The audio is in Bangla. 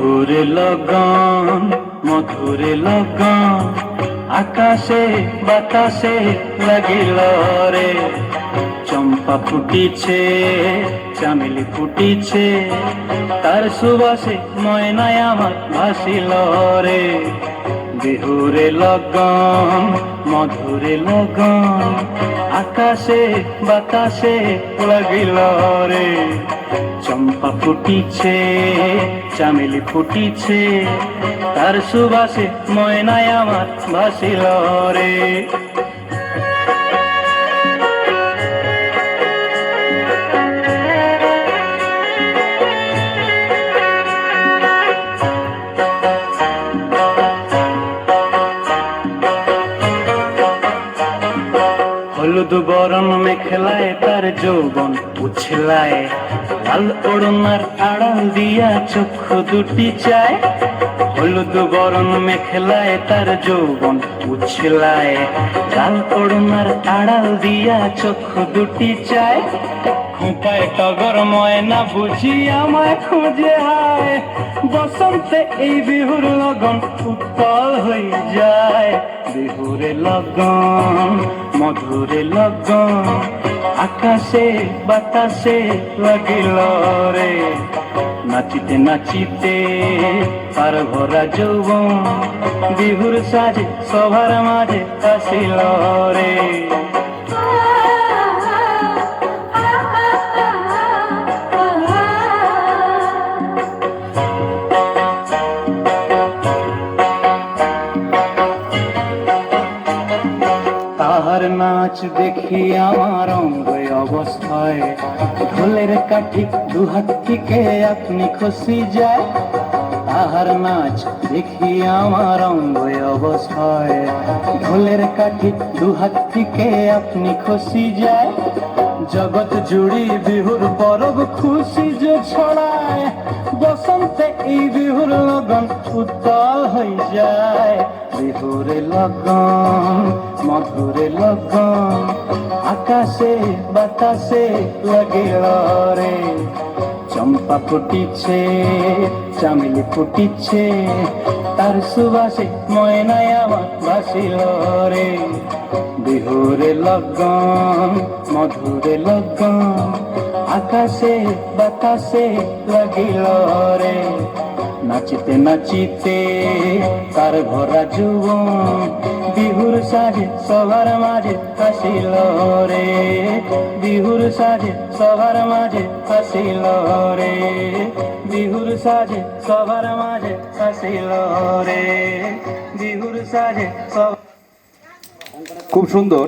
বিহুরে লগন মধুরে লগন আকাশে বাতাসে লাগিল রে। চম্পা ফুটিছে চামেলি ফুটিছে তার সুবাসে ময়নায় আমার ভাসিল রে। বিহুরে লগন মধুরে লগন আকাশে বাতাসে লাগিল রে। চম্পা ফুটিছে চামেলি ফুটিছে তার সুবাসে ময়নায় আমার ভাসিল রে। হলুদ বরণ মেখলায় তার যৌবন উছলায়, লাল ওড়নার আড়াল দিয়া চক্ষু দুটি চায়। হলুদ বরণ মেখলায় তার যৌবন উছলায়, লাল ওড়নার আড়াল দিয়া চক্ষু দুটি চায়। খোঁপায় টগর ময়না বুঝি আমায় খুঁজে হায়, বসন্তে এই বিহুর লগন উত্তাল হয়ে যায়। বিহুরে লগন মধুরে লগন আকাশে বাতাসে লাগিল রে। নাচিতে নাচিতে পার ভরা যৌবন বিহুর সাজে সবার মাঝে আসিল রে। তাহার নাচ দেখি আমার অঙ্গ অবস্থায়, ঢোলের কাঠি দুহাত থেকে আপনি খসি যায়। তাহার নাচ দেখি আমার অঙ্গ অবস্থায়, ঢোলের কাঠি দুহাত থেকে আপনি খসি যায়। জগৎ জুড়ি বিহুর পরব খুশি যে ছড়ায়, বসন্তে এই বিহুর লগন উত্তাল হয়ে যায়। বিহুরে লগন মধুরে লগন আকাশে বাতাসে লাগিল রে। চম্পা ফুটিছে চামেলি ফুটিছে তার সুবাসে ময়নায় আমার ভাসিল রে। বিহুরে লগন মধুরে লগন আকাশে বাতাসে লাগিল রে। নাচিতে নাচিতে তার ভরা যৌবন বিহুর সাজে সবার মাঝে আসিল রে। বিহুর সাজে সবার মাঝে আসিল রে। বিহুর সাজে সবার মাঝে আসিল রে। বিহুর সাজে সব। খুব সুন্দর।